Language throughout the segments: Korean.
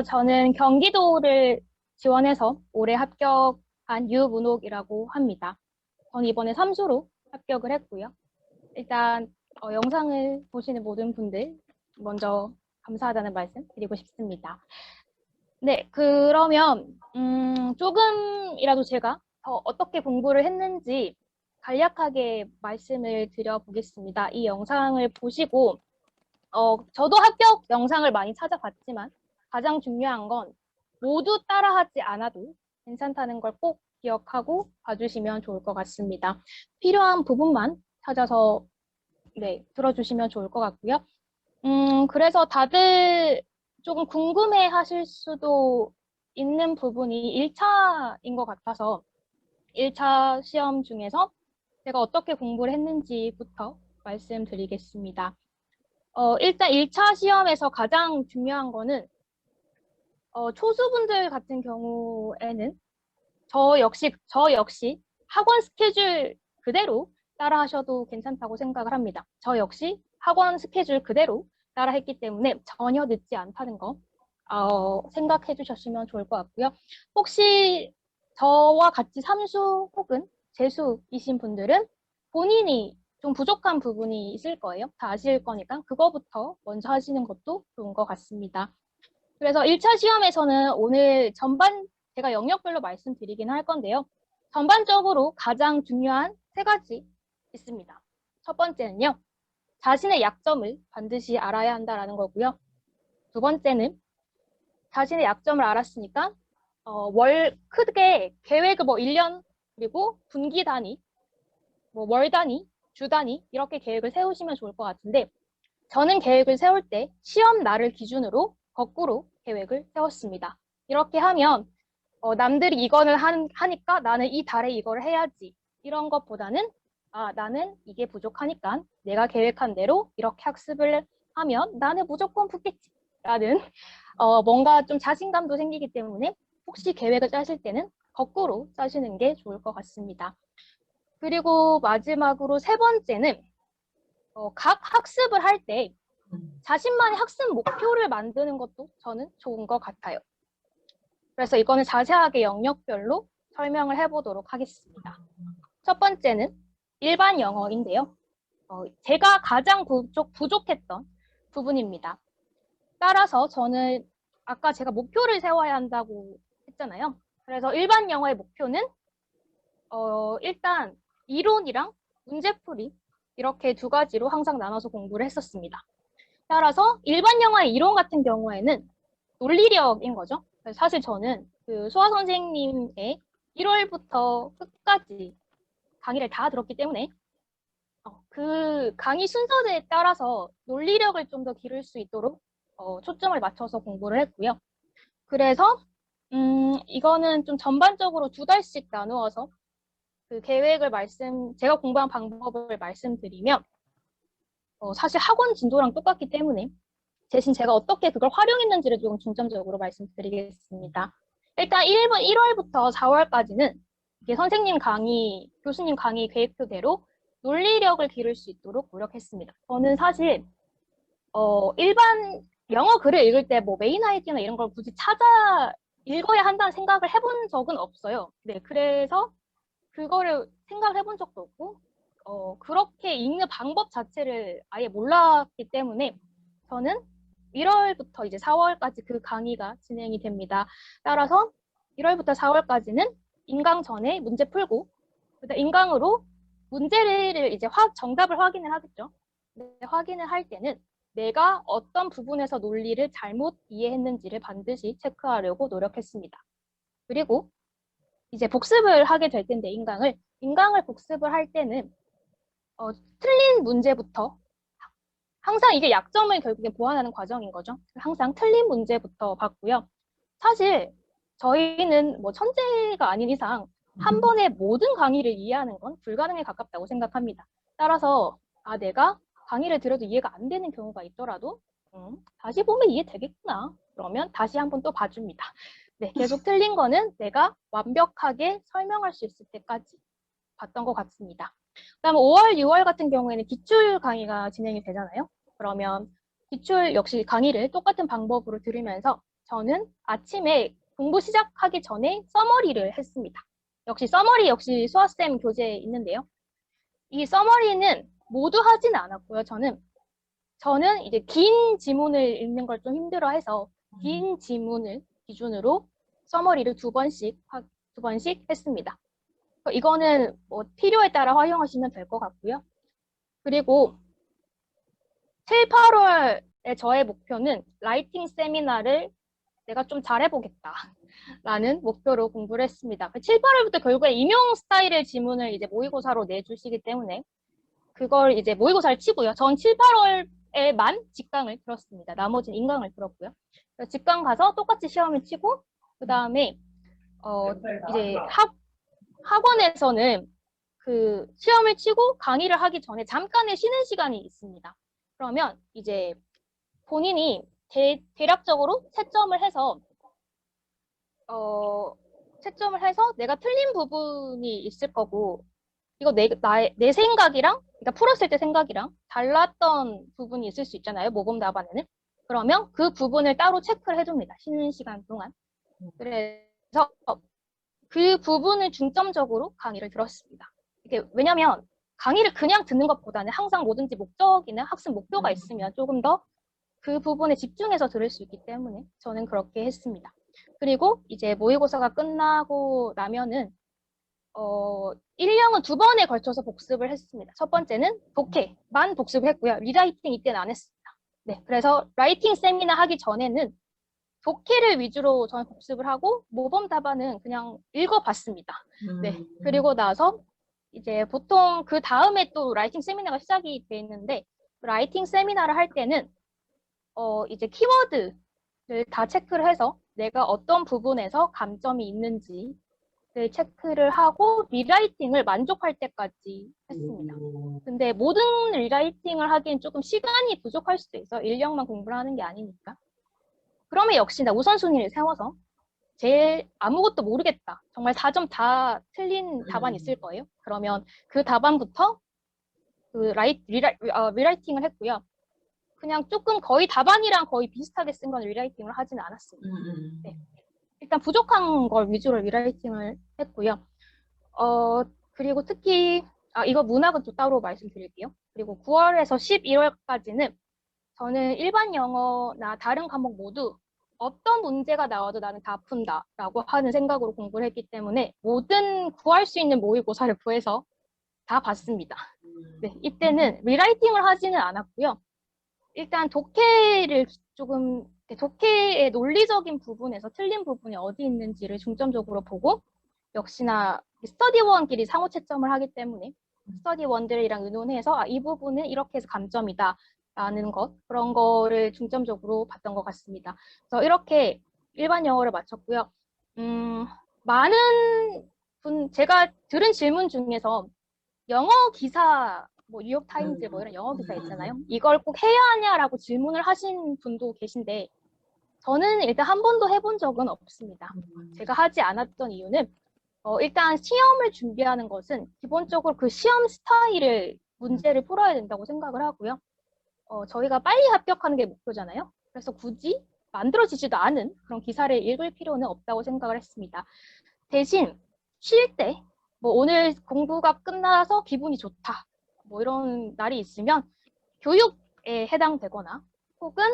저는 경기도를 지원해서 올해 합격한 유문옥이라고 합니다. 저는 이번에 삼수로 합격을 했고요. 일단 영상을 보시는 모든 분들 먼저 감사하다는 말씀 드리고 싶습니다. 네, 그러면 조금이라도 제가 더 어떻게 공부를 했는지 간략하게 말씀을 드려보겠습니다. 이 영상을 보시고 저도 합격 영상을 많이 찾아봤지만 가장 중요한 건 모두 따라하지 않아도 괜찮다는 걸 꼭 기억하고 봐주시면 좋을 것 같습니다. 필요한 부분만 찾아서 들어주시면 좋을 것 같고요. 그래서 다들 조금 궁금해 하실 수도 있는 부분이 1차인 것 같아서 1차 시험 중에서 제가 어떻게 공부를 했는지부터 말씀드리겠습니다. 일단 1차 시험에서 가장 중요한 거는 초수분들 같은 경우에는 저 역시 학원 스케줄 그대로 따라 하셔도 괜찮다고 생각을 합니다. 저 역시 학원 스케줄 그대로 따라 했기 때문에 전혀 늦지 않다는 거 생각해 주셨으면 좋을 것 같고요. 혹시 저와 같이 삼수 혹은 재수이신 분들은 본인이 좀 부족한 부분이 있을 거예요. 다 아실 거니까 그거부터 먼저 하시는 것도 좋은 것 같습니다. 그래서 1차 시험에서는 오늘 제가 영역별로 말씀드리긴 할 건데요. 전반적으로 가장 중요한 세 가지 있습니다. 첫 번째는요, 자신의 약점을 반드시 알아야 한다라는 거고요. 두 번째는 자신의 약점을 알았으니까 크게 계획을 1년 그리고 분기 단위, 월 단위, 주 단위 이렇게 계획을 세우시면 좋을 것 같은데 저는 계획을 세울 때 시험 날을 기준으로 거꾸로 계획을 세웠습니다. 이렇게 하면 남들이 이거를 하니까 나는 이 달에 이걸 해야지. 이런 것보다는 나는 이게 부족하니까 내가 계획한 대로 이렇게 학습을 하면 나는 무조건 붙겠지. 라는 뭔가 좀 자신감도 생기기 때문에 혹시 계획을 짜실 때는 거꾸로 짜시는 게 좋을 것 같습니다. 그리고 마지막으로 세 번째는 각 학습을 할 때 자신만의 학습 목표를 만드는 것도 저는 좋은 것 같아요. 그래서 이거는 자세하게 영역별로 설명을 해보도록 하겠습니다. 첫 번째는 일반 영어인데요. 제가 가장 부족했던 부분입니다. 따라서 저는 아까 제가 목표를 세워야 한다고 했잖아요. 그래서 일반 영어의 목표는 일단 이론이랑 문제풀이 이렇게 두 가지로 항상 나눠서 공부를 했었습니다. 따라서 일반 영어의 이론 같은 경우에는 논리력인 거죠. 사실 저는 그 수아 선생님의 1월부터 끝까지 강의를 다 들었기 때문에 그 강의 순서에 따라서 논리력을 좀 더 기를 수 있도록 초점을 맞춰서 공부를 했고요. 그래서 이거는 좀 전반적으로 두 달씩 나누어서 그 계획을 제가 공부한 방법을 말씀드리면 사실 학원 진도랑 똑같기 때문에 대신 제가 어떻게 그걸 활용했는지를 조금 중점적으로 말씀드리겠습니다. 일단 1월부터 4월까지는 교수님 강의 계획표대로 논리력을 기를 수 있도록 노력했습니다. 저는 사실 일반 영어 글을 읽을 때 메인 아이디어나 이런 걸 굳이 찾아 읽어야 한다는 생각을 해본 적은 없어요. 네, 그래서 그거를 생각을 해본 적도 없고 그렇게 읽는 방법 자체를 아예 몰랐기 때문에 저는 1월부터 이제 4월까지 그 강의가 진행이 됩니다. 따라서 1월부터 4월까지는 인강 전에 문제 풀고 그다음 인강으로 문제를 이제 정답을 확인을 하겠죠. 확인을 할 때는 내가 어떤 부분에서 논리를 잘못 이해했는지를 반드시 체크하려고 노력했습니다. 그리고 이제 복습을 하게 될 텐데 인강을 복습을 할 때는 틀린 문제부터 항상 이게 약점을 결국에 보완하는 과정인 거죠. 항상 틀린 문제부터 봤고요. 사실 저희는 뭐 천재가 아닌 이상 한 번에 모든 강의를 이해하는 건 불가능에 가깝다고 생각합니다. 따라서 내가 강의를 들어도 이해가 안 되는 경우가 있더라도 다시 보면 이해되겠구나. 그러면 다시 한번 또 봐줍니다. 네, 계속 틀린 거는 내가 완벽하게 설명할 수 있을 때까지 봤던 것 같습니다. 그다음 5월, 6월 같은 경우에는 기출 강의가 진행이 되잖아요. 그러면 기출 역시 강의를 똑같은 방법으로 들으면서 저는 아침에 공부 시작하기 전에 서머리를 했습니다. 역시 서머리 역시 수아쌤 교재에 있는데요. 이 서머리는 모두 하진 않았고요. 저는 이제 긴 지문을 읽는 걸 좀 힘들어해서 긴 지문을 기준으로 서머리를 두 번씩 했습니다. 이거는 뭐 필요에 따라 활용하시면 될 것 같고요. 그리고 7, 8월에 저의 목표는 라이팅 세미나를 내가 좀 잘해보겠다라는 목표로 공부를 했습니다. 7, 8월부터 결국에 임용 스타일의 지문을 이제 모의고사로 내주시기 때문에 그걸 이제 모의고사를 치고요. 전 7, 8월에만 직강을 들었습니다. 나머지는 인강을 들었고요. 직강 가서 똑같이 시험을 치고 그 다음에 이제 학원에서는 그 시험을 치고 강의를 하기 전에 잠깐의 쉬는 시간이 있습니다. 그러면 이제 본인이 대략적으로 채점을 해서 내가 틀린 부분이 있을 거고 이거 내 생각이랑 그러니까 풀었을 때 생각이랑 달랐던 부분이 있을 수 있잖아요. 모범 답안에는. 그러면 그 부분을 따로 체크를 해줍니다. 쉬는 시간 동안. 그래서 그 부분을 중점적으로 강의를 들었습니다. 왜냐면 강의를 그냥 듣는 것보다는 항상 뭐든지 목적이나 학습 목표가 있으면 조금 더 그 부분에 집중해서 들을 수 있기 때문에 저는 그렇게 했습니다. 그리고 이제 모의고사가 끝나고 나면은 1형은 두 번에 걸쳐서 복습을 했습니다. 첫 번째는 독해만 복습을 했고요. 리라이팅 이때는 안 했습니다. 네, 그래서 라이팅 세미나 하기 전에는 독해를 위주로 저는 복습을 하고 모범 답안은 그냥 읽어봤습니다. 네, 그리고 나서 이제 보통 그 다음에 또 라이팅 세미나가 시작이 돼 있는데 라이팅 세미나를 할 때는 이제 키워드를 다 체크를 해서 내가 어떤 부분에서 감점이 있는지를 체크를 하고 리라이팅을 만족할 때까지 했습니다. 근데 모든 리라이팅을 하기엔 조금 시간이 부족할 수도 있어. 인력만 공부를 하는 게 아니니까. 그러면 역시나 우선순위를 세워서 제일 아무것도 모르겠다. 정말 4점 다 틀린 답안이 있을 거예요. 그러면 그 답안부터 그 리라이팅을 했고요. 그냥 조금 거의 답안이랑 거의 비슷하게 쓴 건 리라이팅을 하지는 않았습니다. 네. 일단 부족한 걸 위주로 리라이팅을 했고요. 그리고 특히 이거 문학은 또 따로 말씀드릴게요. 그리고 9월에서 11월까지는 저는 일반 영어나 다른 과목 모두 어떤 문제가 나와도 나는 다 푼다라고 하는 생각으로 공부를 했기 때문에 모든 구할 수 있는 모의고사를 구해서 다 봤습니다. 네, 이때는 리라이팅을 하지는 않았고요. 일단 독해의 논리적인 부분에서 틀린 부분이 어디 있는지를 중점적으로 보고 역시나 스터디원끼리 상호 채점을 하기 때문에 스터디원들이랑 의논해서 이 부분은 이렇게 해서 감점이다 라는 것 그런 거를 중점적으로 봤던 것 같습니다. 그래서 이렇게 일반 영어를 마쳤고요. 많은 제가 들은 질문 중에서 영어 기사 뭐 뉴욕타임즈 뭐 이런 영어 기사 있잖아요. 이걸 꼭 해야 하냐라고 질문을 하신 분도 계신데 저는 일단 한 번도 해본 적은 없습니다. 제가 하지 않았던 이유는 일단 시험을 준비하는 것은 기본적으로 그 시험 스타일을 문제를 풀어야 된다고 생각을 하고요. 저희가 빨리 합격하는 게 목표잖아요. 그래서 굳이 만들어지지도 않은 그런 기사를 읽을 필요는 없다고 생각을 했습니다. 대신 쉴 때 뭐 오늘 공부가 끝나서 기분이 좋다. 뭐 이런 날이 있으면 교육에 해당되거나 혹은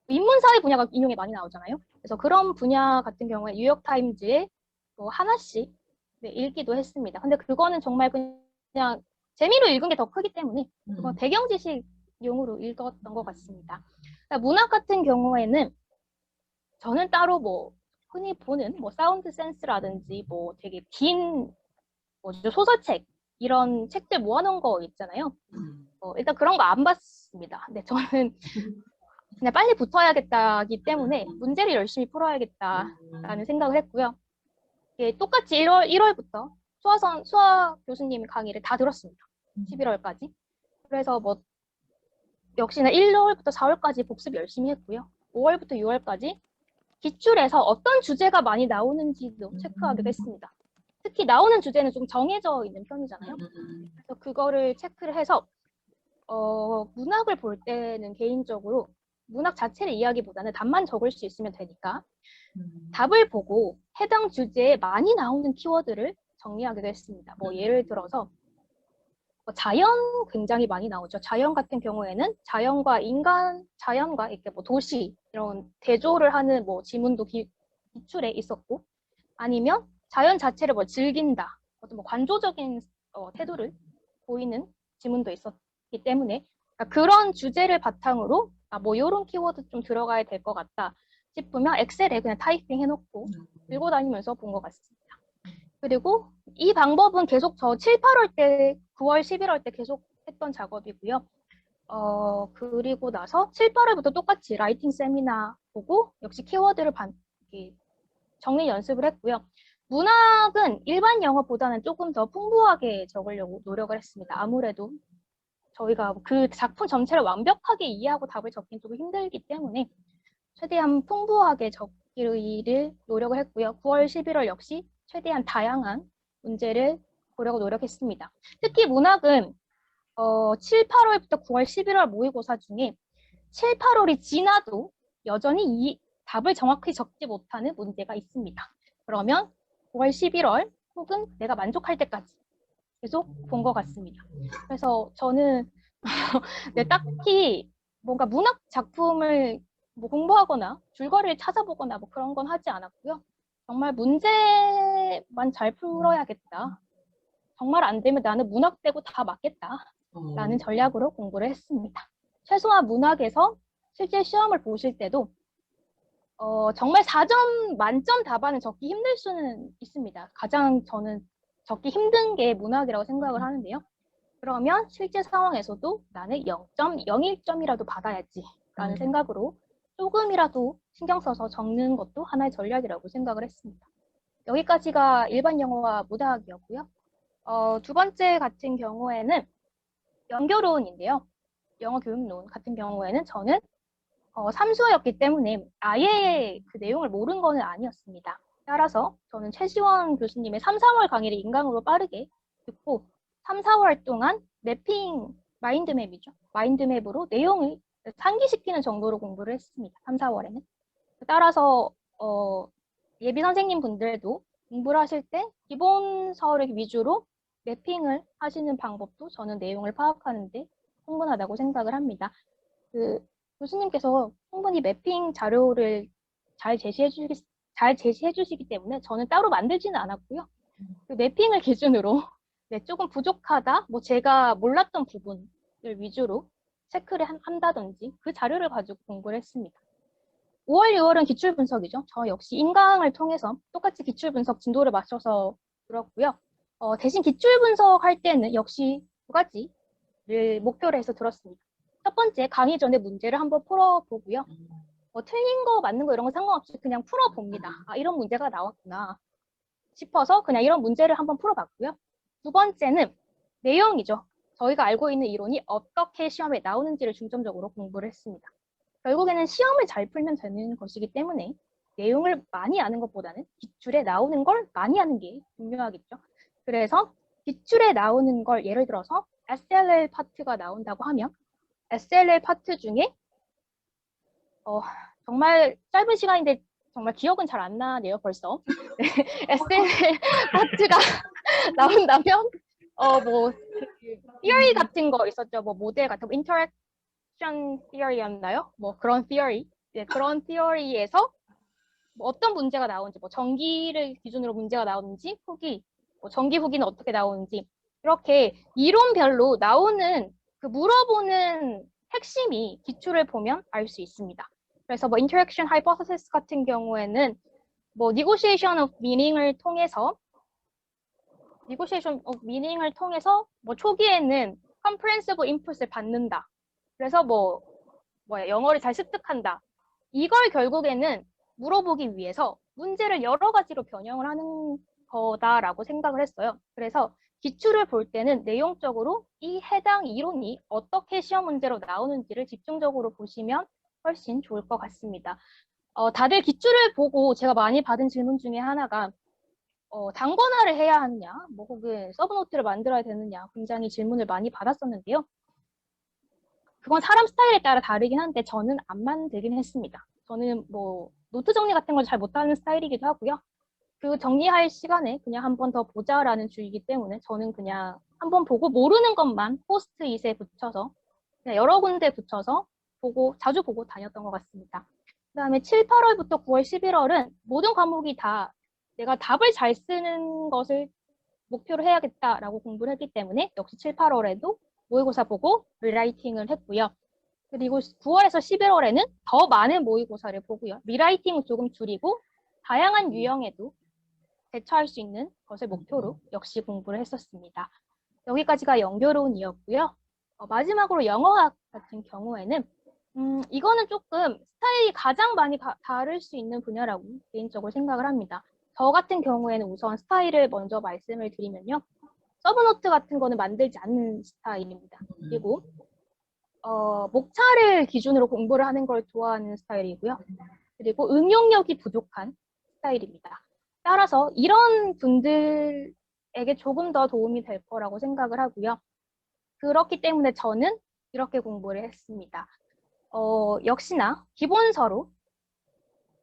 인문사회 분야가 인용이 많이 나오잖아요. 그래서 그런 분야 같은 경우에 뉴욕타임즈에 뭐 하나씩 네, 읽기도 했습니다. 근데 그거는 정말 그냥 재미로 읽은 게 더 크기 때문에 그건 배경 지식용으로 읽었던 것 같습니다. 그러니까 문학 같은 경우에는 저는 따로 뭐 흔히 보는 뭐 사운드 센스라든지 뭐 되게 긴 뭐죠 소설책 이런 책들 모아놓은 거 있잖아요. 일단 그런 거 안 봤습니다. 근데 저는 그냥 빨리 붙어야겠다기 때문에 문제를 열심히 풀어야겠다라는 생각을 했고요. 똑같이 1월부터 수아 교수님 강의를 다 들었습니다. 11월까지. 그래서 뭐 역시나 1월부터 4월까지 복습 열심히 했고요. 5월부터 6월까지 기출에서 어떤 주제가 많이 나오는지도 체크하기도 했습니다. 특히 나오는 주제는 좀 정해져 있는 편이잖아요. 그래서 그거를 체크를 해서 문학을 볼 때는 개인적으로 문학 자체를 이해하기보다는 답만 적을 수 있으면 되니까 답을 보고 해당 주제에 많이 나오는 키워드를 정리하기도 했습니다. 뭐 예를 들어서 자연 굉장히 많이 나오죠. 자연 같은 경우에는 자연과 인간, 자연과 이렇게 뭐 도시 이런 대조를 하는 뭐 지문도 기출에 있었고, 아니면 자연 자체를 뭐 즐긴다, 어떤 뭐 관조적인 태도를 보이는 지문도 있었기 때문에 그러니까 그런 주제를 바탕으로 뭐 이런 키워드 좀 들어가야 될 것 같다 싶으면 엑셀에 그냥 타이핑 해놓고 들고 다니면서 본 것 같습니다. 그리고 이 방법은 계속 저 7, 8월 때, 9월, 11월 때 계속 했던 작업이고요. 그리고 나서 7, 8월부터 똑같이 라이팅 세미나 보고 역시 키워드를 정리 연습을 했고요. 문학은 일반 영어보다는 조금 더 풍부하게 적으려고 노력을 했습니다. 아무래도 저희가 그 작품 전체를 완벽하게 이해하고 답을 적긴 좀 힘들기 때문에 최대한 풍부하게 적기를 노력을 했고요. 9월, 11월 역시 최대한 다양한 문제를 보려고 노력했습니다. 특히 문학은 7, 8월부터 9월, 11월 모의고사 중에 7, 8월이 지나도 여전히 이 답을 정확히 적지 못하는 문제가 있습니다. 그러면 9월, 11월 혹은 내가 만족할 때까지 계속 본 것 같습니다. 그래서 저는 네, 딱히 뭔가 문학 작품을 뭐 공부하거나 줄거리를 찾아보거나 뭐 그런 건 하지 않았고요. 정말 문제만 잘 풀어야겠다. 정말 안 되면 나는 문학 빼고 다 맞겠다. 라는 전략으로 공부를 했습니다. 최소한 문학에서 실제 시험을 보실 때도 정말 4점 만점 답안을 적기 힘들 수는 있습니다. 가장 저는 적기 힘든 게 문학이라고 생각을 하는데요. 그러면 실제 상황에서도 나는 0.01점이라도 받아야지 라는 생각으로 조금이라도 신경 써서 적는 것도 하나의 전략이라고 생각을 했습니다. 여기까지가 일반 영어와 문학이었고요. 두 번째 같은 경우에는 연결론인데요. 영어 교육론 같은 경우에는 저는 삼수였기 때문에 아예 그 내용을 모르는 건 아니었습니다. 따라서 저는 최시원 교수님의 3, 4월 강의를 인강으로 빠르게 듣고 3, 4월 동안 매핑, 마인드맵이죠. 마인드맵으로 내용을 상기시키는 정도로 공부를 했습니다. 3, 4월에는. 따라서 예비 선생님 분들도 공부를 하실 때 기본서를 위주로 매핑을 하시는 방법도 저는 내용을 파악하는데 충분하다고 생각을 합니다. 그 교수님께서 충분히 매핑 자료를 잘 제시해 주시기 때문에 저는 따로 만들지는 않았고요. 그 매핑을 기준으로 네, 조금 부족하다, 뭐 제가 몰랐던 부분을 위주로 체크를 한다든지 그 자료를 가지고 공부를 했습니다. 5월, 6월은 기출 분석이죠. 저 역시 인강을 통해서 똑같이 기출 분석 진도를 맞춰서 들었고요. 대신 기출 분석할 때는 역시 두 가지를 목표로 해서 들었습니다. 첫 번째, 강의 전에 문제를 한번 풀어보고요. 틀린 거 맞는 거 이런 거 상관없이 그냥 풀어봅니다. 아, 이런 문제가 나왔구나 싶어서 그냥 이런 문제를 한번 풀어봤고요. 두 번째는 내용이죠. 저희가 알고 있는 이론이 어떻게 시험에 나오는지를 중점적으로 공부를 했습니다. 결국에는 시험을 잘 풀면 되는 것이기 때문에 내용을 많이 아는 것보다는 기출에 나오는 걸 많이 아는 게 중요하겠죠. 그래서 기출에 나오는 걸 예를 들어서 SLL 파트가 나온다고 하면 SLL 파트 중에 정말 짧은 시간인데 정말 기억은 잘 안 나네요, 벌써. 네, SLL 파트가 나온다면 뭐 theory 같은 거 있었죠. 뭐 모델 같은 거 interaction theory였나요? 뭐 그런 theory. 네, 그런 theory에서 뭐 어떤 문제가 나오는지, 뭐 전기를 기준으로 문제가 나오는지, 후기, 뭐 전기 후기는 어떻게 나오는지 이렇게 이론별로 나오는 그 물어보는 핵심이 기출을 보면 알 수 있습니다. 그래서 뭐 interaction hypothesis 같은 경우에는 뭐 negotiation of meaning을 통해서 뭐 초기에는 comprehensive input을 받는다. 그래서 영어를 잘 습득한다. 이걸 결국에는 물어보기 위해서 문제를 여러 가지로 변형을 하는 거다라고 생각을 했어요. 그래서 기출을 볼 때는 내용적으로 이 해당 이론이 어떻게 시험 문제로 나오는지를 집중적으로 보시면 훨씬 좋을 것 같습니다. 다들 기출을 보고 제가 많이 받은 질문 중에 하나가 단권화를 해야 하느냐, 혹은 서브노트를 만들어야 되느냐 굉장히 질문을 많이 받았었는데요. 그건 사람 스타일에 따라 다르긴 한데 저는 안 만들긴 했습니다. 저는 뭐 노트 정리 같은 걸 잘 못하는 스타일이기도 하고요. 그 정리할 시간에 그냥 한 번 더 보자라는 주의이기 때문에 저는 그냥 한 번 보고 모르는 것만 포스트잇에 붙여서 그냥 여러 군데 붙여서 보고 자주 보고 다녔던 것 같습니다. 그다음에 7, 8월부터 9월, 11월은 모든 과목이 다 내가 답을 잘 쓰는 것을 목표로 해야겠다라고 공부를 했기 때문에 역시 7, 8월에도 모의고사 보고 리라이팅을 했고요. 그리고 9월에서 11월에는 더 많은 모의고사를 보고요. 리라이팅은 조금 줄이고 다양한 유형에도 대처할 수 있는 것을 목표로 역시 공부를 했었습니다. 여기까지가 연결론이었고요. 마지막으로 영어학 같은 경우에는 이거는 조금 스타일이 가장 많이 다를 수 있는 분야라고 개인적으로 생각을 합니다. 저 같은 경우에는 우선 스타일을 먼저 말씀을 드리면요. 서브노트 같은 거는 만들지 않는 스타일입니다. 그리고 목차를 기준으로 공부를 하는 걸 좋아하는 스타일이고요. 그리고 응용력이 부족한 스타일입니다. 따라서 이런 분들에게 조금 더 도움이 될 거라고 생각을 하고요. 그렇기 때문에 저는 이렇게 공부를 했습니다. 역시나 기본서로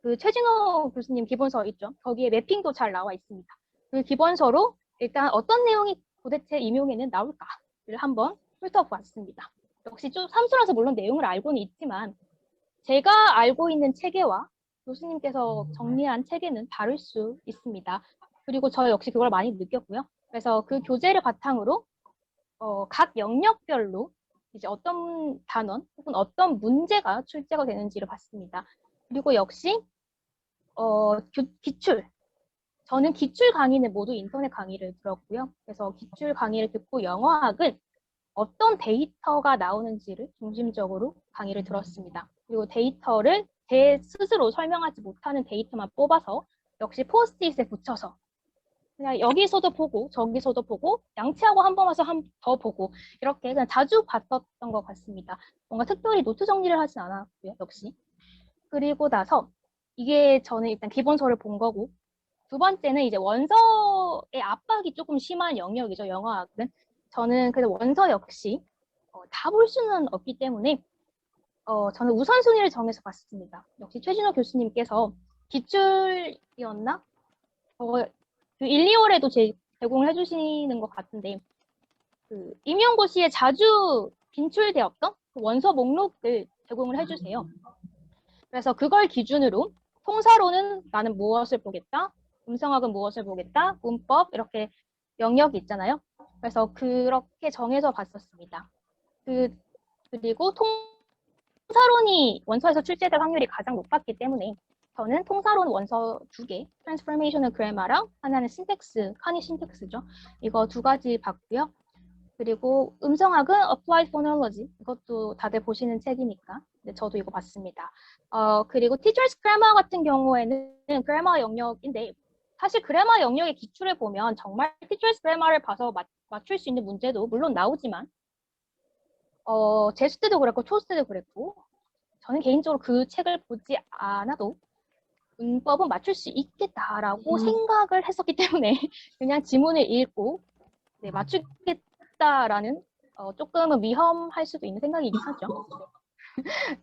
그 최진호 교수님 기본서 있죠. 거기에 매핑도 잘 나와 있습니다. 그 기본서로 일단 어떤 내용이 도대체 임용에는 나올까를 한번 훑어보았습니다. 역시 좀 삼수라서 물론 내용을 알고는 있지만 제가 알고 있는 체계와 교수님께서 정리한 체계는 다를 수 있습니다. 그리고 저 역시 그걸 많이 느꼈고요. 그래서 그 교재를 바탕으로 각 영역별로 이제 어떤 단원 혹은 어떤 문제가 출제가 되는지를 봤습니다. 그리고 역시 기출. 저는 기출 강의는 모두 인터넷 강의를 들었고요. 그래서 기출 강의를 듣고 영어학은 어떤 데이터가 나오는지를 중심적으로 강의를 들었습니다. 그리고 데이터를 제 스스로 설명하지 못하는 데이터만 뽑아서 역시 포스트잇에 붙여서 그냥 여기서도 보고 저기서도 보고 양치하고 한 번 와서 한 더 보고 이렇게 그냥 자주 봤었던 것 같습니다. 뭔가 특별히 노트 정리를 하진 않았고요. 역시. 그리고 나서 이게 저는 일단 기본서를 본 거고 두 번째는 이제 원서의 압박이 조금 심한 영역이죠. 영어학은. 저는 그래서 원서 역시 다 볼 수는 없기 때문에 저는 우선순위를 정해서 봤습니다. 역시 최진호 교수님께서 기출이었나? 그 1, 2월에도 제공을 해주시는 것 같은데 그 임용고시에 자주 빈출되었던 그 원서 목록을 제공을 해주세요. 그래서 그걸 기준으로 통사로는 나는 무엇을 보겠다, 음성학은 무엇을 보겠다, 문법 이렇게 영역이 있잖아요. 그래서 그렇게 정해서 봤었습니다. 그리고 통사론이 원서에서 출제될 확률이 가장 높았기 때문에 저는 통사론 원서 2개, Transformational Grammar랑 하나는 신텍스, 카니 신텍스죠. 이거 2가지 봤고요. 그리고 음성학은 Applied Phonology, 이것도 다들 보시는 책이니까 네, 저도 이거 봤습니다. 그리고 Teacher's Grammar 같은 경우에는 그래머 영역인데 사실 그래머 영역의 기출을 보면 정말 Teacher's Grammar를 봐서 맞출 수 있는 문제도 물론 나오지만 재수 때도 그랬고 초수 때도 그랬고 저는 개인적으로 그 책을 보지 않아도 문법은 맞출 수 있겠다라고 생각을 했었기 때문에 그냥 지문을 읽고 네, 맞추겠다라는 조금은 위험할 수도 있는 생각이긴 하죠.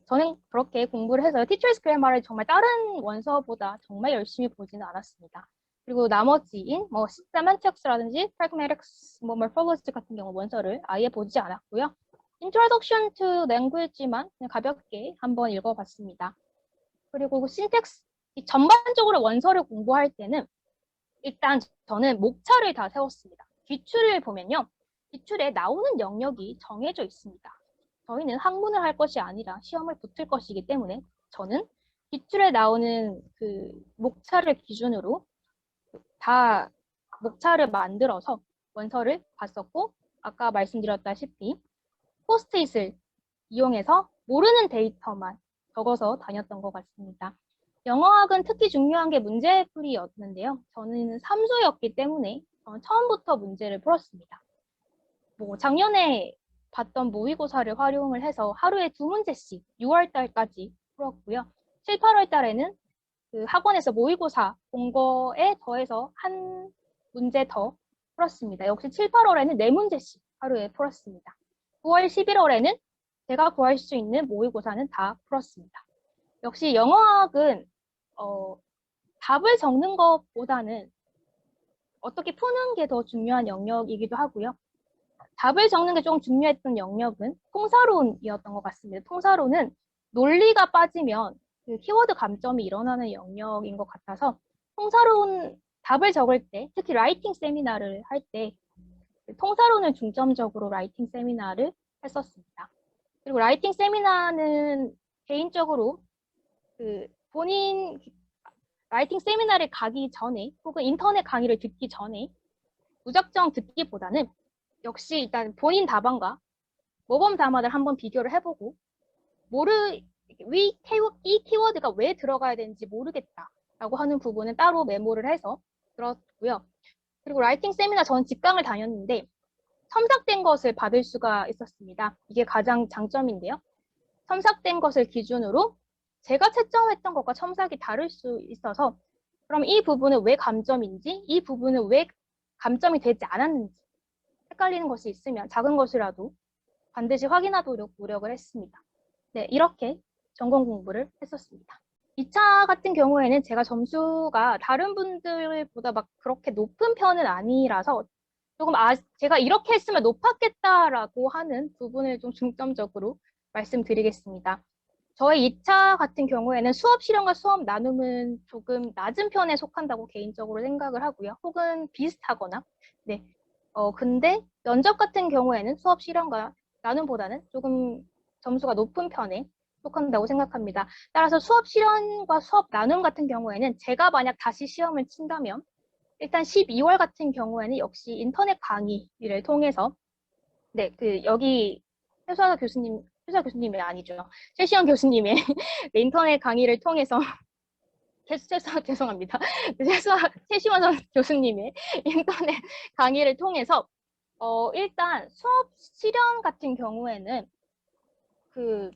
저는 그렇게 공부를 해서 Teacher's Grammar을 정말 다른 원서보다 정말 열심히 보지는 않았습니다. 그리고 나머지인 뭐 Semantics라든지 Pragmatics, 뭐 Morphology 같은 경우 원서를 아예 보지 않았고요. Introduction to Language만 그냥 가볍게 한번 읽어봤습니다. 그리고 신텍스 전반적으로 원서를 공부할 때는 일단 저는 목차를 다 세웠습니다. 기출을 보면요. 기출에 나오는 영역이 정해져 있습니다. 저희는 학문을 할 것이 아니라 시험을 붙을 것이기 때문에 저는 기출에 나오는 그 목차를 기준으로 다 목차를 만들어서 원서를 봤었고 아까 말씀드렸다시피 포스트잇을 이용해서 모르는 데이터만 적어서 다녔던 것 같습니다. 영어학은 특히 중요한 게 문제풀이였는데요. 저는 삼수였기 때문에 처음부터 문제를 풀었습니다. 뭐 작년에 봤던 모의고사를 활용을 해서 하루에 2문제씩 6월달까지 풀었고요. 7, 8월달에는 그 학원에서 모의고사 본 거에 더해서 한 문제 더 풀었습니다. 역시 7, 8월에는 4문제씩 하루에 풀었습니다. 9월, 11월에는 제가 구할 수 있는 모의고사는 다 풀었습니다. 역시 영어학은 답을 적는 것보다는 어떻게 푸는 게 더 중요한 영역이기도 하고요. 답을 적는 게 좀 중요했던 영역은 통사론이었던 것 같습니다. 통사론은 논리가 빠지면 그 키워드 감점이 일어나는 영역인 것 같아서 통사론 답을 적을 때, 특히 라이팅 세미나를 할 때 통사론을 중점적으로 라이팅 세미나를 했었습니다. 그리고 라이팅 세미나는 개인적으로 그 본인 라이팅 세미나를 가기 전에 혹은 인터넷 강의를 듣기 전에 무작정 듣기보다는 역시 일단 본인 답안과 모범 답안을 한번 비교를 해보고 이 키워드가 왜 들어가야 되는지 모르겠다라고 하는 부분은 따로 메모를 해서 들었고요. 그리고 라이팅 세미나 저는 직강을 다녔는데 첨삭된 것을 받을 수가 있었습니다. 이게 가장 장점인데요. 첨삭된 것을 기준으로 제가 채점했던 것과 첨삭이 다를 수 있어서 그럼 이 부분은 왜 감점인지, 이 부분은 왜 감점이 되지 않았는지 헷갈리는 것이 있으면 작은 것이라도 반드시 확인하도록 노력을 했습니다. 네, 이렇게 전공 공부를 했었습니다. 2차 같은 경우에는 제가 점수가 다른 분들보다 막 그렇게 높은 편은 아니라서 조금 제가 이렇게 했으면 높았겠다라고 하는 부분을 좀 중점적으로 말씀드리겠습니다. 저의 2차 같은 경우에는 수업 실험과 수업 나눔은 조금 낮은 편에 속한다고 개인적으로 생각을 하고요. 혹은 비슷하거나. 네. 근데 면접 같은 경우에는 수업 실험과 나눔보다는 조금 점수가 높은 편에 속한다고 생각합니다. 따라서 수업 실험과 수업 나눔 같은 경우에는 제가 만약 다시 시험을 친다면 일단 12월 같은 경우에는 역시 인터넷 강의를 통해서 네, 여기 최수아 교수님이 아니죠. 최시원 교수님의 인터넷 강의를 통해서 죄송합니다. 최시원 교수님의 인터넷 강의를 통해서 일단 수업 실현 같은 경우에는 그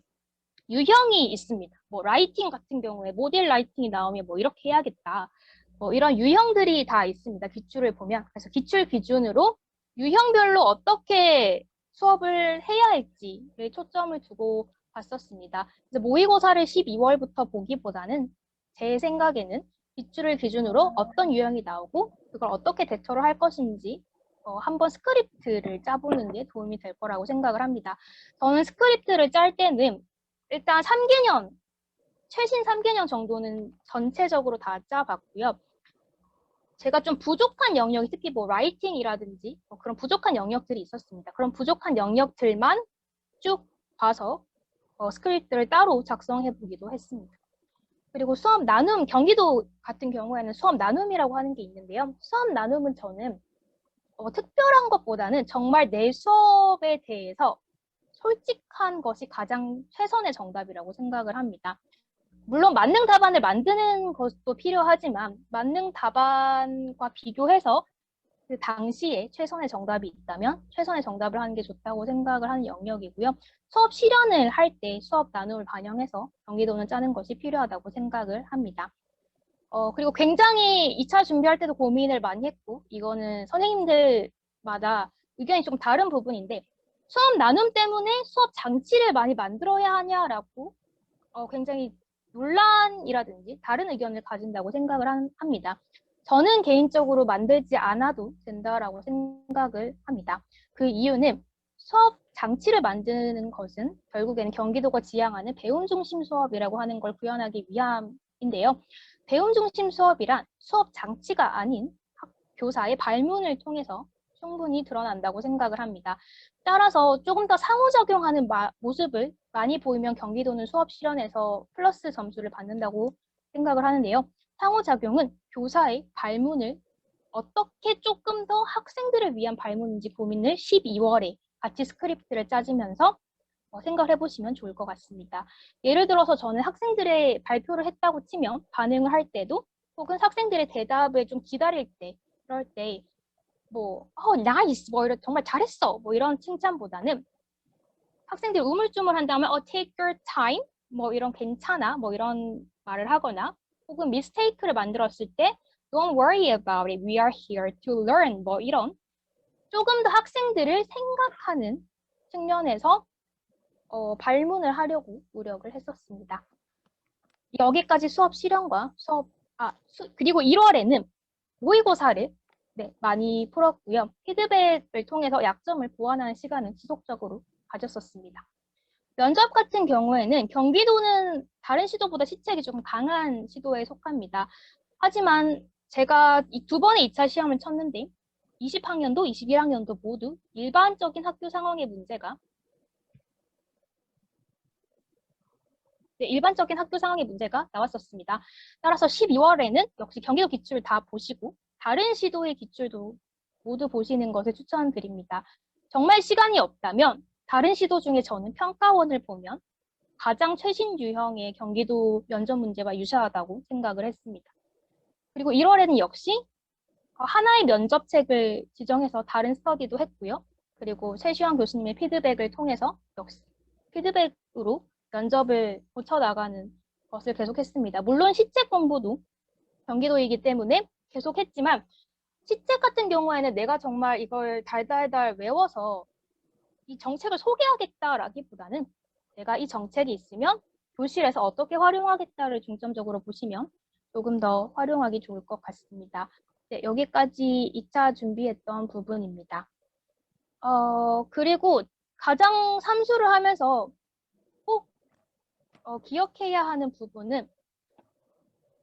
유형이 있습니다. 뭐 라이팅 같은 경우에 모델 라이팅이 나오면 뭐 이렇게 해야겠다. 이런 유형들이 다 있습니다. 기출을 보면. 그래서 기출 기준으로 유형별로 어떻게 수업을 해야 할지에 초점을 두고 봤었습니다. 그래서 모의고사를 12월부터 보기보다는 제 생각에는 기출을 기준으로 어떤 유형이 나오고 그걸 어떻게 대처를 할 것인지 한번 스크립트를 짜보는 게 도움이 될 거라고 생각을 합니다. 저는 스크립트를 짤 때는 일단 3개년, 최신 3개년 정도는 전체적으로 다 짜봤고요. 제가 좀 부족한 영역이 특히 뭐 라이팅이라든지 그런 부족한 영역들이 있었습니다. 그런 부족한 영역들만 쭉 봐서 스크립트를 따로 작성해 보기도 했습니다. 그리고 수업 나눔, 경기도 같은 경우에는 수업 나눔이라고 하는 게 있는데요. 수업 나눔은 저는 특별한 것보다는 정말 내 수업에 대해서 솔직한 것이 가장 최선의 정답이라고 생각을 합니다. 물론 만능 답안을 만드는 것도 필요하지만 만능 답안과 비교해서 그 당시에 최선의 정답이 있다면 최선의 정답을 하는 게 좋다고 생각을 하는 영역이고요. 수업 실현을 할 때 수업 나눔을 반영해서 경기도는 짜는 것이 필요하다고 생각을 합니다. 그리고 굉장히 2차 준비할 때도 고민을 많이 했고 이거는 선생님들마다 의견이 좀 다른 부분인데 수업 나눔 때문에 수업 장치를 많이 만들어야 하냐라고 굉장히 논란이라든지 다른 의견을 가진다고 생각을 합니다. 저는 개인적으로 만들지 않아도 된다라고 생각을 합니다. 그 이유는 수업 장치를 만드는 것은 결국에는 경기도가 지향하는 배움 중심 수업이라고 하는 걸 구현하기 위함인데요. 배움 중심 수업이란 수업 장치가 아닌 교사의 발문을 통해서 충분히 드러난다고 생각을 합니다. 따라서 조금 더 상호작용하는 모습을 많이 보이면 경기도는 수업 실현에서 플러스 점수를 받는다고 생각을 하는데요. 상호작용은 교사의 발문을 어떻게 조금 더 학생들을 위한 발문인지 고민을 12월에 같이 스크립트를 짜주면서 생각을 해보시면 좋을 것 같습니다. 예를 들어서 저는 학생들의 발표를 했다고 치면 반응을 할 때도 혹은 학생들의 대답을 좀 기다릴 때 그럴 때 나이스, 정말 잘했어, 이런 칭찬보다는 학생들이 우물쭈물한 다음에 take your time, 이런 괜찮아, 이런 말을 하거나 혹은 미스테이크를 만들었을 때 don't worry about it, we are here to learn, 이런 조금 더 학생들을 생각하는 측면에서 발문을 하려고 노력을 했었습니다. 여기까지 수업 실현과 그리고 1월에는 모의고사를 많이 풀었고요. 피드백을 통해서 약점을 보완하는 시간을 지속적으로 가졌었습니다. 면접 같은 경우에는 경기도는 다른 시도보다 시책이 조금 강한 시도에 속합니다. 하지만 제가 이 두 번의 2차 시험을 쳤는데 20학년도, 21학년도 모두 일반적인 학교 상황의 문제가 일반적인 학교 상황의 문제가 나왔었습니다. 따라서 12월에는 역시 경기도 기출 다 보시고 다른 시도의 기출도 모두 보시는 것을 추천드립니다. 정말 시간이 없다면 다른 시도 중에 저는 평가원을 보면 가장 최신 유형의 경기도 면접 문제와 유사하다고 생각을 했습니다. 그리고 1월에는 역시 하나의 면접책을 지정해서 다른 스터디도 했고요. 그리고 최시환 교수님의 피드백을 통해서 역시 피드백으로 면접을 고쳐나가는 것을 계속했습니다. 물론 시책 공부도 경기도이기 때문에 계속했지만 시책 같은 경우에는 내가 정말 이걸 달달달 외워서 이 정책을 소개하겠다라기보다는 내가 이 정책이 있으면 교실에서 어떻게 활용하겠다를 중점적으로 보시면 조금 더 활용하기 좋을 것 같습니다. 네, 여기까지 2차 준비했던 부분입니다. 그리고 가장 삼수를 하면서 꼭 기억해야 하는 부분은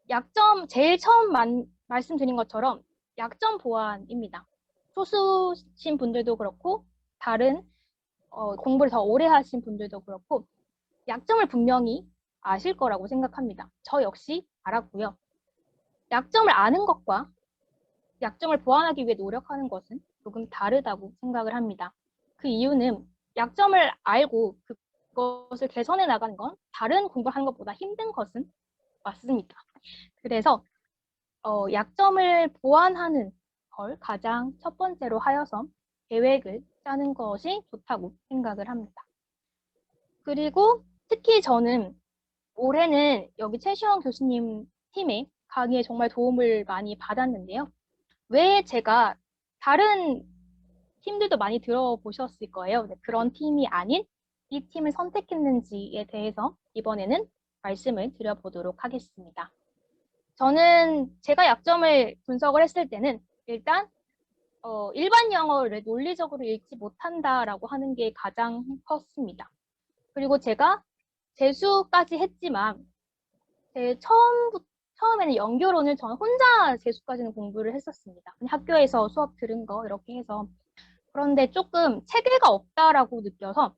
약점, 제일 처음 말씀드린 것처럼 약점 보완입니다. 소수신 분들도 그렇고 다른 공부를 더 오래 하신 분들도 그렇고 약점을 분명히 아실 거라고 생각합니다. 저 역시 알았고요. 약점을 아는 것과 약점을 보완하기 위해 노력하는 것은 조금 다르다고 생각을 합니다. 그 이유는 약점을 알고 그것을 개선해 나가는 건 다른 공부를 하는 것보다 힘든 것은 맞습니다. 그래서 약점을 보완하는 걸 가장 첫 번째로 하여서 계획을 짜는 것이 좋다고 생각을 합니다. 그리고 특히 저는 올해는 여기 최시원 교수님 팀의 강의에 정말 도움을 많이 받았는데요. 왜 제가 다른 팀들도 많이 들어보셨을 거예요. 그런 팀이 아닌 이 팀을 선택했는지에 대해서 이번에는 말씀을 드려보도록 하겠습니다. 저는 제가 약점을 분석을 했을 때는 일단 일반 영어를 논리적으로 읽지 못한다라고 하는 게 가장 컸습니다. 그리고 제가 재수까지 했지만 처음에는 연결론을 저는 혼자 재수까지는 공부를 했었습니다. 학교에서 수업 들은 거 이렇게 해서. 그런데 조금 체계가 없다라고 느껴서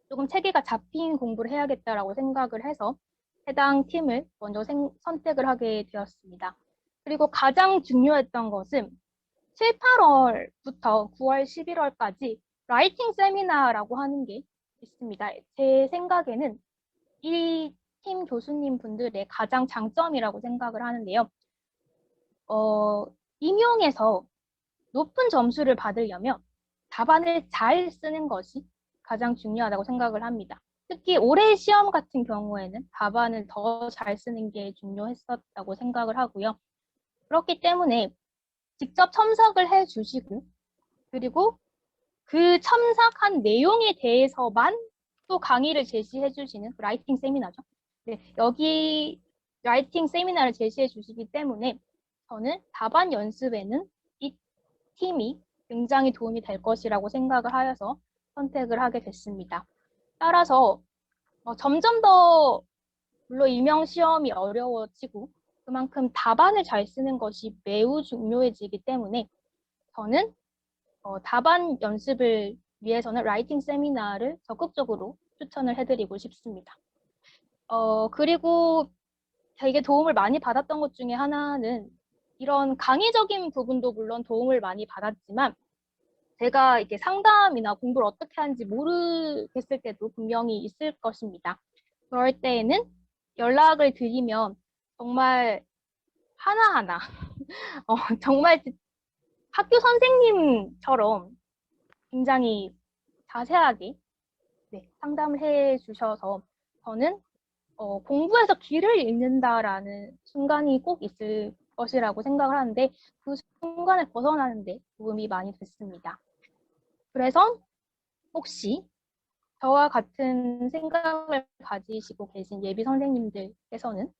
조금 체계가 잡힌 공부를 해야겠다라고 생각을 해서 해당 팀을 먼저 선택을 하게 되었습니다. 그리고 가장 중요했던 것은 7, 8월부터 9월, 11월까지 라이팅 세미나라고 하는 게 있습니다. 제 생각에는 이 팀 교수님 분들의 가장 장점이라고 생각을 하는데요. 임용에서 높은 점수를 받으려면 답안을 잘 쓰는 것이 가장 중요하다고 생각을 합니다. 특히 올해 시험 같은 경우에는 답안을 더 잘 쓰는 게 중요했었다고 생각을 하고요. 그렇기 때문에 직접 첨삭을 해주시고 그리고 그 첨삭한 내용에 대해서만 또 강의를 제시해 주시는 라이팅 세미나죠. 네, 여기 라이팅 세미나를 제시해 주시기 때문에 저는 답안 연습에는 이 팀이 굉장히 도움이 될 것이라고 생각을 하여서 선택을 하게 됐습니다. 따라서 점점 더 물론 임용 시험이 어려워지고 그만큼 답안을 잘 쓰는 것이 매우 중요해지기 때문에 저는 답안 연습을 위해서는 라이팅 세미나를 적극적으로 추천을 해드리고 싶습니다. 그리고 되게 도움을 많이 받았던 것 중에 하나는 이런 강의적인 부분도 물론 도움을 많이 받았지만 제가 이렇게 상담이나 공부를 어떻게 하는지 모르겠을 때도 분명히 있을 것입니다. 그럴 때에는 연락을 드리면 정말 하나하나 정말 학교 선생님처럼 굉장히 자세하게 상담을 해주셔서 저는 공부에서 길을 잃는다라는 순간이 꼭 있을 것이라고 생각을 하는데 그 순간을 벗어나는 데 도움이 많이 됐습니다. 그래서 혹시 저와 같은 생각을 가지시고 계신 예비 선생님들께서는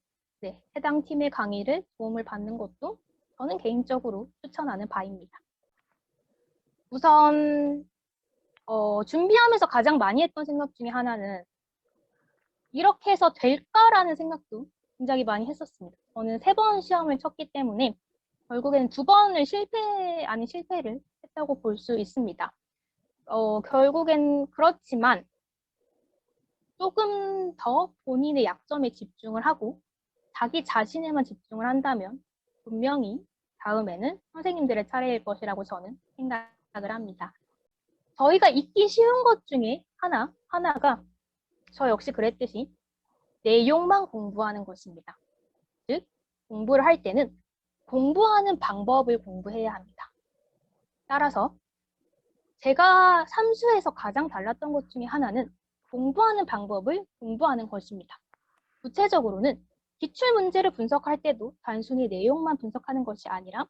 네, 해당 팀의 강의를 도움을 받는 것도 저는 개인적으로 추천하는 바입니다. 우선 준비하면서 가장 많이 했던 생각 중에 하나는 이렇게 해서 될까라는 생각도 굉장히 많이 했었습니다. 저는 3번 시험을 쳤기 때문에 결국에는 2번을 실패 아닌 실패를 했다고 볼 수 있습니다. 결국엔 그렇지만 조금 더 본인의 약점에 집중을 하고 자기 자신에만 집중을 한다면 분명히 다음에는 선생님들의 차례일 것이라고 저는 생각을 합니다. 저희가 잊기 쉬운 것 중에 하나가 저 역시 그랬듯이 내용만 공부하는 것입니다. 즉, 공부를 할 때는 공부하는 방법을 공부해야 합니다. 따라서 제가 삼수에서 가장 달랐던 것 중에 하나는 공부하는 방법을 공부하는 것입니다. 구체적으로는 기출문제를 분석할 때도 단순히 내용만 분석하는 것이 아니라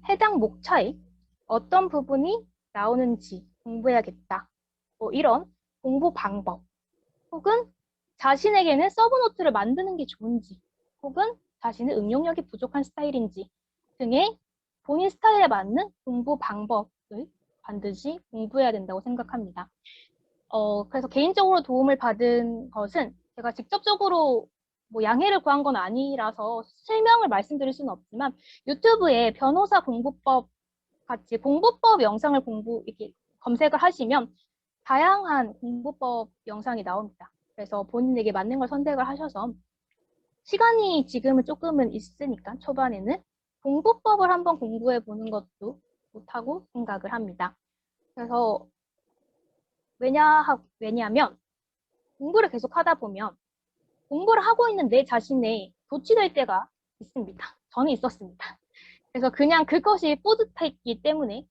해당 목차에 어떤 부분이 나오는지 공부해야겠다. 이런 공부 방법 혹은 자신에게는 서브노트를 만드는 게 좋은지 혹은 자신의 응용력이 부족한 스타일인지 등의 본인 스타일에 맞는 공부 방법을 반드시 공부해야 된다고 생각합니다. 그래서 개인적으로 도움을 받은 것은 제가 직접적으로 뭐 양해를 구한 건 아니라서 실명을 말씀드릴 수는 없지만 유튜브에 변호사 공부법 같이 공부법 영상을 이렇게 검색을 하시면 다양한 공부법 영상이 나옵니다. 그래서 본인에게 맞는 걸 선택을 하셔서 시간이 지금은 조금은 있으니까 초반에는 공부법을 한번 공부해 보는 것도 좋다고 생각을 합니다. 그래서 왜냐하면 공부를 계속 하다 보면 공부를 하고 있는 내 자신에 도취될 때가 있습니다. 저는 있었습니다. 그래서 그냥 그것이 뿌듯했기 때문에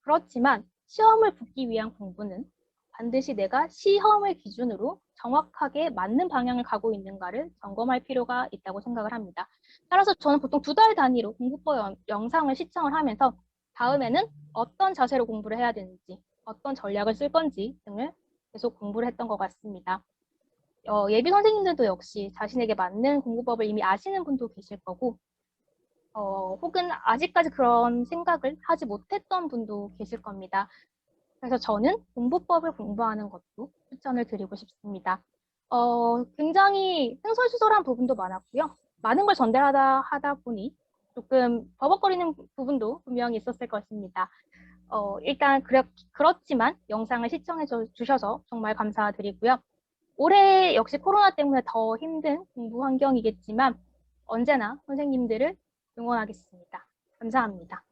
그렇지만 시험을 붙기 위한 공부는 반드시 내가 시험을 기준으로 정확하게 맞는 방향을 가고 있는가를 점검할 필요가 있다고 생각을 합니다. 따라서 저는 보통 2달 단위로 공부법 영상을 시청을 하면서 다음에는 어떤 자세로 공부를 해야 되는지, 어떤 전략을 쓸 건지 등을 계속 공부를 했던 것 같습니다. 예비 선생님들도 역시 자신에게 맞는 공부법을 이미 아시는 분도 계실 거고 혹은 아직까지 그런 생각을 하지 못했던 분도 계실 겁니다. 그래서 저는 공부법을 공부하는 것도 추천을 드리고 싶습니다. 굉장히 횡설수설한 부분도 많았고요. 많은 걸 하다 보니 조금 버벅거리는 부분도 분명히 있었을 것입니다. 일단 그렇지만 영상을 시청해 주셔서 정말 감사드리고요. 올해 역시 코로나 때문에 더 힘든 공부 환경이겠지만 언제나 선생님들을 응원하겠습니다. 감사합니다.